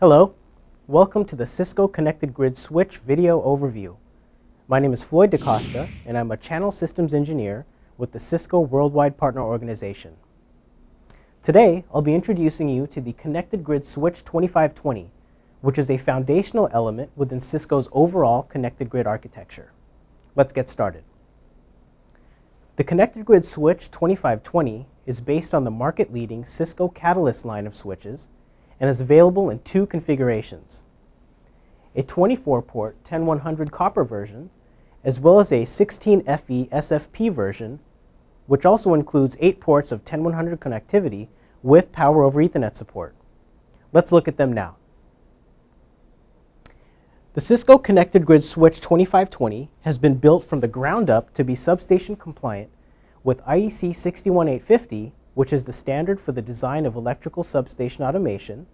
Hello, welcome to the Cisco Connected Grid Switch video overview. My name is Floyd Dacosta, and I'm a Channel Systems Engineer with the Cisco Worldwide Partner Organization. Today, I'll be introducing you to the Connected Grid Switch 2520, which is a foundational element within Cisco's overall Connected Grid architecture. Let's get started. The Connected Grid Switch 2520 is based on the market-leading Cisco Catalyst line of switches and is available in two configurations: a 24-port 10100 copper version, as well as a 16FE SFP version, which also includes 8 ports of 10100 connectivity with Power over Ethernet support. Let's look at them now. The Cisco Connected Grid Switch 2520 has been built from the ground up to be substation compliant with IEC 61850, which is the standard for the design of electrical substation automation,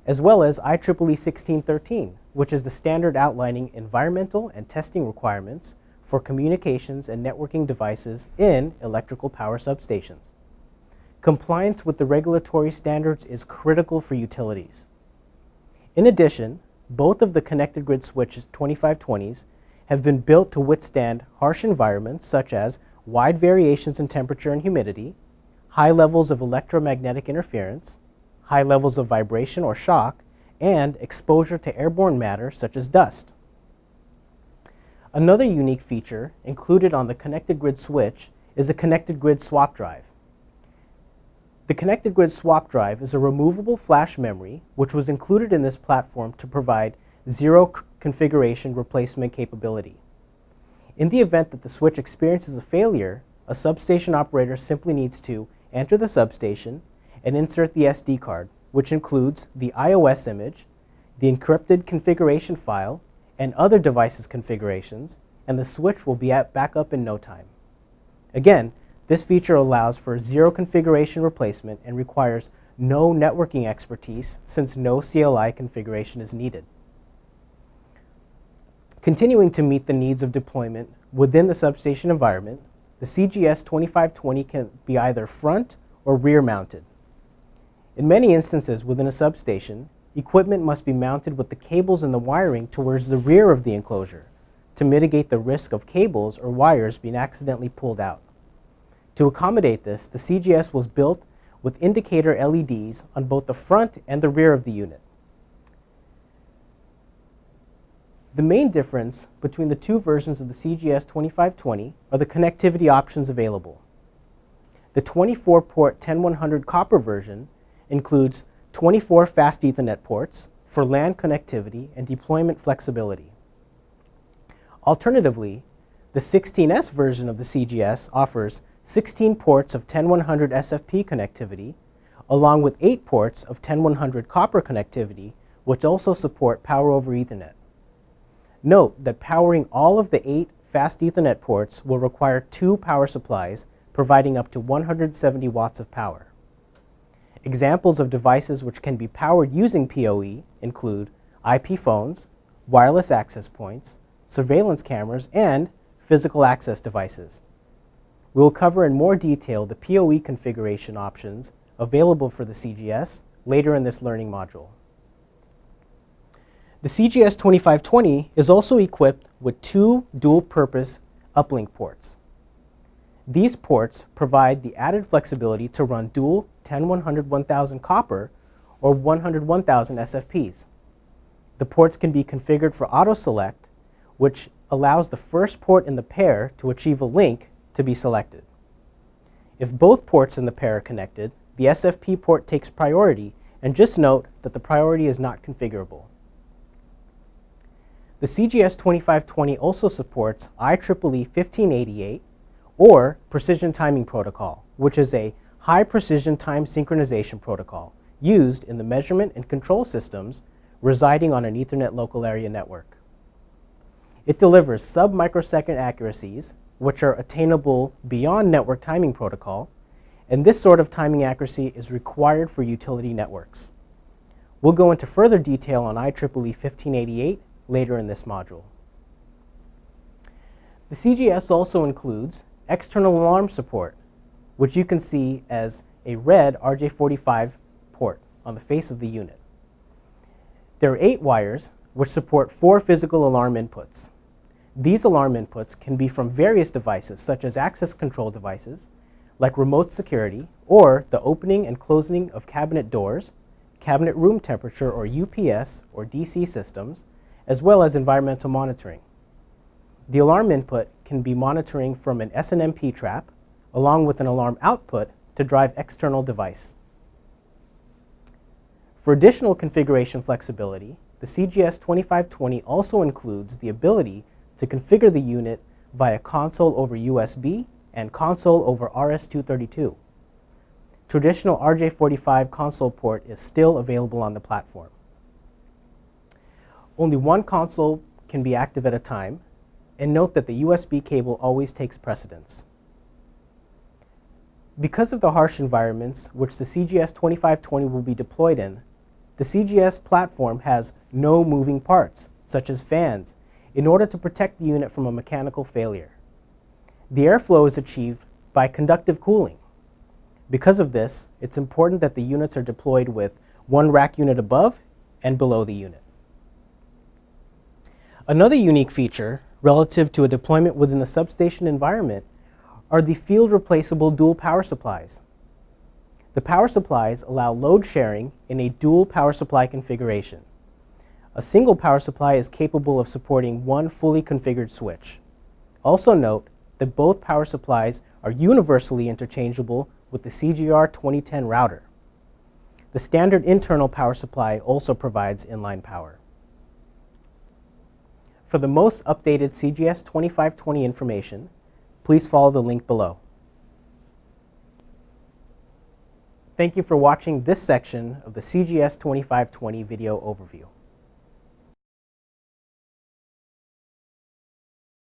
as well as IEEE 1613, which is the standard outlining environmental and testing requirements for communications and networking devices in electrical power substations. Compliance with the regulatory standards is critical for utilities. In addition, both of the Connected Grid Switch 2520s have been built to withstand harsh environments such as wide variations in temperature and humidity, high levels of electromagnetic interference, high levels of vibration or shock, and exposure to airborne matter such as dust. Another unique feature included on the Connected Grid Switch is a Connected Grid Swap Drive. The Connected Grid Swap Drive is a removable flash memory which was included in this platform to provide zero configuration replacement capability. In the event that the switch experiences a failure, a substation operator simply needs to enter the substation and insert the SD card, which includes the iOS image, the encrypted configuration file, and other devices' configurations, and the switch will be back up in no time. Again, this feature allows for zero configuration replacement and requires no networking expertise since no CLI configuration is needed. Continuing to meet the needs of deployment within the substation environment, the CGS 2520 can be either front or rear mounted. In many instances within a substation, equipment must be mounted with the cables and the wiring towards the rear of the enclosure to mitigate the risk of cables or wires being accidentally pulled out. To accommodate this, the CGS was built with indicator LEDs on both the front and the rear of the unit. The main difference between the two versions of the CGS 2520 are the connectivity options available. The 24-port 10100 copper version includes 24 fast Ethernet ports for LAN connectivity and deployment flexibility. Alternatively, the 16S version of the CGS offers 16 ports of 10100 SFP connectivity, along with 8 ports of 10100 copper connectivity, which also support Power over Ethernet. Note that powering all of the 8 fast Ethernet ports will require 2 power supplies, providing up to 170 watts of power. Examples of devices which can be powered using PoE include IP phones, wireless access points, surveillance cameras, and physical access devices. We will cover in more detail the PoE configuration options available for the CGS later in this learning module. The CGS 2520 is also equipped with 2 dual-purpose uplink ports. These ports provide the added flexibility to run dual 10100-1000 copper or 100-1000 SFPs. The ports can be configured for auto-select, which allows the first port in the pair to achieve a link to be selected. If both ports in the pair are connected, the SFP port takes priority, and just note that the priority is not configurable. The CGS 2520 also supports IEEE 1588 or Precision Timing Protocol, which is a high-precision time synchronization protocol used in the measurement and control systems residing on an Ethernet local area network. It delivers sub-microsecond accuracies, which are attainable beyond network timing protocol, and this sort of timing accuracy is required for utility networks. We'll go into further detail on IEEE 1588 later in this module. The CGS also includes external alarm support, which you can see as a red RJ45 port on the face of the unit. There are 8 wires which support 4 physical alarm inputs. These alarm inputs can be from various devices such as access control devices like remote security or the opening and closing of cabinet doors, cabinet room temperature or UPS or DC systems, as well as environmental monitoring. The alarm input can be monitoring from an SNMP trap along with an alarm output to drive external device. For additional configuration flexibility, the CGS2520 also includes the ability to configure the unit via console over USB and console over RS-232. Traditional RJ45 console port is still available on the platform. Only one console can be active at a time, and note that the USB cable always takes precedence. Because of the harsh environments which the CGS2520 will be deployed in, the CGS platform has no moving parts, such as fans, in order to protect the unit from a mechanical failure. The airflow is achieved by conductive cooling. Because of this, it's important that the units are deployed with one rack unit above and below the unit. Another unique feature relative to a deployment within the substation environment are the field replaceable dual power supplies. The power supplies allow load sharing in a dual power supply configuration. A single power supply is capable of supporting one fully configured switch. Also note that both power supplies are universally interchangeable with the CGR 2010 router. The standard internal power supply also provides inline power. For the most updated CGS2520 information, please follow the link below. Thank you for watching this section of the CGS2520 video overview.